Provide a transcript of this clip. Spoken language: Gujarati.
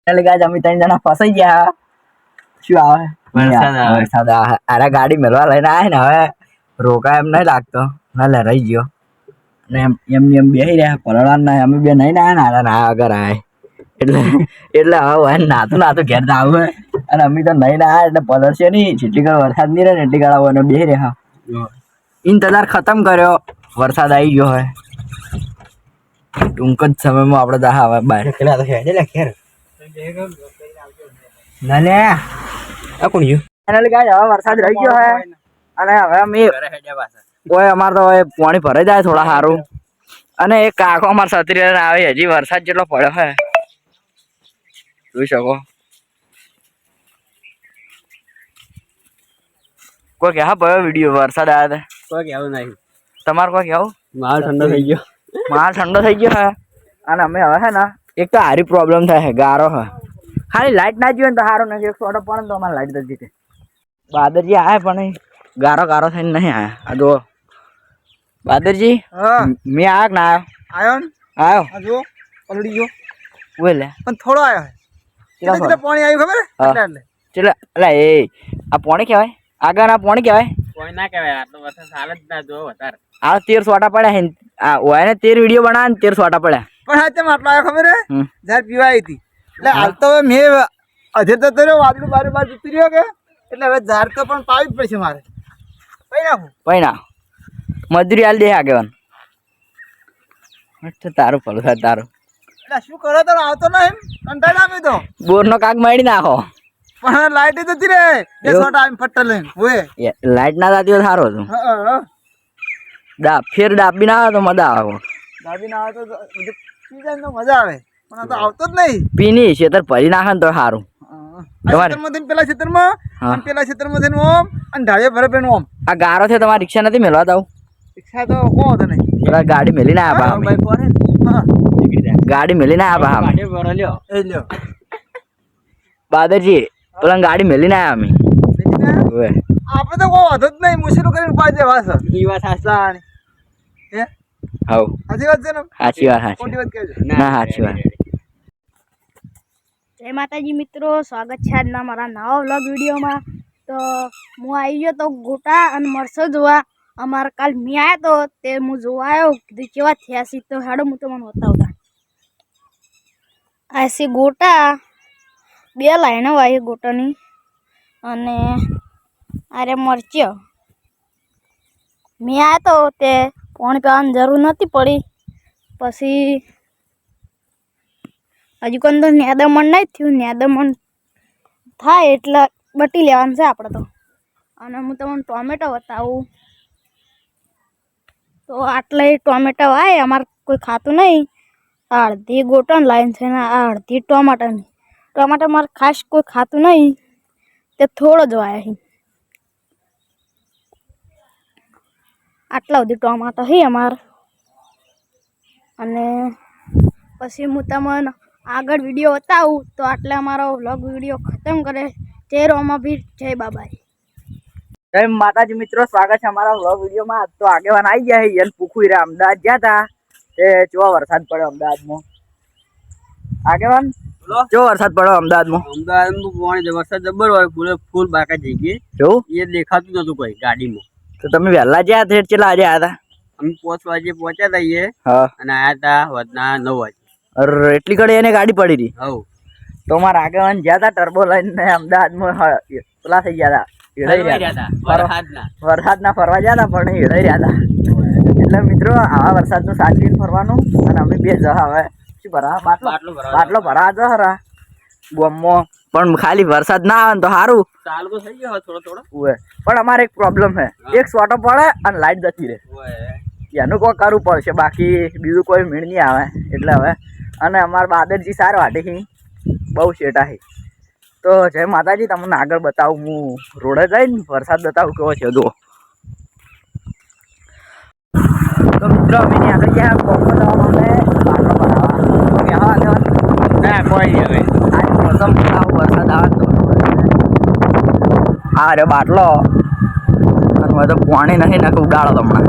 એટલે ગાજ અમે 3 જણા ફસાઈ ગયા. શું આવે? વરસાદ આવે. અરે ગાડી મેળવા લઈને આવે ને હવે રોકા એમ નહીં લાગતો. ના લે રહી ગયો ને એમ બેસી રહ્યા પલળવા ના અમે બે નહીં ના ના આગળ આવે એટલે હવે નાતું ઘેર આવું અને અમે તો નહીં ના એટલે પલળશે નહીં. જેટલી ઘર વરસાદ નહીં રહે ને એટલી ઘર આવો બેસી રહ્યા. ઇંતજાર ખતમ કર્યો, વરસાદ આવી ગયો હોય. ટૂંક જ સમયમાં આપણે તો હવે બહાર ના લે કોણ હવે વરસાદ રહી ગયો હે અને હવે અમે કોઈ અમારે તો પાણી ભરાઈ જાય થોડા સારું. અને એક કાકો અમારે છત્રી આવે હજી વરસાદ જેટલો પડ્યો હે જોઈ શકો. કોઈ કે હા પડ્યો વિડીયો વરસાદ આવ્યા હતા કોઈ કેવું નહીં તમારે કોઈ કેવું? માલ ઠંડો થઈ ગયો હે અને અમે હવે હે ને એક તો હારી પ્રોબ્લેમ થાય છે ગારો હે ખાલી લાઈટ ના જોઈએ ને તો સારું નથી. એક સોટો પડે ને તો અમારે લાઈટ જતી બાદરજી આવે પણ ગારો થઈને નહીં આવ્યા. આ જો બાદરજી મેં આવ્યો ના આવ્યો જો પલડી ગયો બોલે પણ થોડો આવ્યો કેટલા પાણી આવ્યું ખબર એટલે એ આ પાણી કહેવાય આગળ આ પાણી કહેવાય પાણી ના કહેવાય. આટલો વરસાદ ચાલે જ ના જો વધારે આ 13 સોટા પડ્યા આ ઓય ને 13 વિડીયો બનાવે ને 13 સોટા પડ્યા પણ હા તેમ આટલો આવ્યો ખબર હે જ્યારે પીવા આવી હતી એટલે હાલ તો મેં અધે તો વાદળું બાર જતી રહ્યો કે એટલે હવે ઝાડ તો પણ પાવી જ પડશે મારે. પૈના મજૂરી હાલ દે આગેવાન તારું ફળ થાય તારું. એટલે શું કરો તો આવતો ના એમ કંટાળ આપી દો બોર નો કાક મારી નાખો પણ લાઈટ જતી રે બે શોટ આવીને ફટ્ટ લઈને હોય લાઈટ ના જતી હોય સારું હતું. ફેર ડાબી ના આવે તો મજા આવે. ડાબી ના આવે તો સીઝન તો મજા આવે પણ આ તો આવતો જ નહીં. પીની ખેતર ભરી નાખે ને તો સારું. પેલા ખેતરમાં ઓમ અને ઢાળે ભરે પેન ઓમ આ ગારો છે. તમારે રિક્ષા નથી મેળવા દઉં? રિક્ષા તો કોણ હતો નહીં. ગાડી મેલી ના આવ્યા ગાડી મેલી ના આવ્યા બાદરજી પેલા ગાડી મેલી ના આવ્યા અમે આપડે તો કોઈ વાંધો જ નહીં. મુશ્કેલ કરીને ઉપાડી દેવા છે. સાચી વાત છે ને? સાચી વાત ના સાચી વાત. જય માતાજી મિત્રો, સ્વાગત છે આજના મારા નવા વ્લોગ વિડીયોમાં. તો હું આવી ગયો તો ગોટા અને મરસો જોવા. અમારે કાલ મેં આવ્યો તો તે હું જોવા આવ્યો કીધું કેવા થયા છે તો હેડો હું તમને બતાવતા. આ છે ગોટા, 2 લાઈનો આવી ગોટાની અને અરે મરચો. મેં આવ્યો તો તે પાણી પીવાની જરૂર નથી પડી. પછી હજુ કોઈ તો નેદમણ નહીં થયું. નેદમણ થાય એટલે બટી લેવાનું છે આપણે તો. અને હું તમને ટોમેટો બતાવું તો આટલા ટોમેટો આવે અમારે કોઈ ખાતું નહીં. અડધી ગોટન લાઈન છે ને આ અડધી ટોમાટરની. ટોમાટર મારે ખાસ કોઈ ખાતું નહીં તે થોડો જ વાય. આટલા બધી ટોમાટો છે અમારે. અને પછી હું તમને આગળ વિડીયો બતાવું તો આટલે અમારો વ્લોગ વિડીયો ખતમ કરે. જય રોમાભીર, જય બાબારી. જય માતાજી મિત્રો, સ્વાગત છે અમારા વ્લોગ વિડીયોમાં. તો આગેવાન આવી ગયા છે પુખુઈ રે અમદાવાદ ગયા હતા તે કેવો વરસાદ પડ્યો અમદાવાદમાં. આગેવાન કેવો વરસાદ પડ્યો અમદાવાદમાં? અમદાવાદમાં વરસાદ જબર હોય ફૂલ બાકા જઈ ગઈ કેવું એ દેખાતું નતું કોઈ ગાડીમાં. તો તમે વહેલા ગયા થેટ કેટલા આજે આવ્યા હતા? અમે 5 વાગે પહોંચ્યા હતા અને આયા હતા વધના 9 વાગે. અરે એટલી ઘડી એને ગાડી પડી હતી. હવ તો મારા આગેવાન ગયા હતા ટર્બો લઈને અમદાવાદમાં પેલા થઈ ગયા હતા વરસાદના ફરવા ગયા હતા પણ હેડાઈ રહ્યા હતા. એટલે મિત્રો આવા વરસાદનું સાચવીને ફરવાનું. અને અમે બે હવે શું ભરા બાટલો ભરા જરા ગોમમાં પણ ખાલી વરસાદ ના આવે ને તો સારું. ચાલુ તો થઈ ગયો થોડો પણ અમારે એક પ્રોબ્લેમ છે, એક સોટો પડે અને લાઈટ જતી રહે. એનું કોઈ કરવું પડશે, બાકી બીજું કોઈ મીણ નહીં આવે. એટલે હવે અને અમારા બાદરજી સારા વાટેથી બહુ શેટા છે. તો જય માતાજી, તમને આગળ બતાવું. હું રોડે જઈને વરસાદ બતાવું કેવો છે જો. તો મિત્રો અમે આગળ ગયા કોકો જવા માટે બાટલો ભરાવા. ના કોઈ નહીં હવે આજ મોસમ વરસાદ આવે તો આ રે બાટલો અને તો પાણી નહીં નાખે ઉડાડો તમને.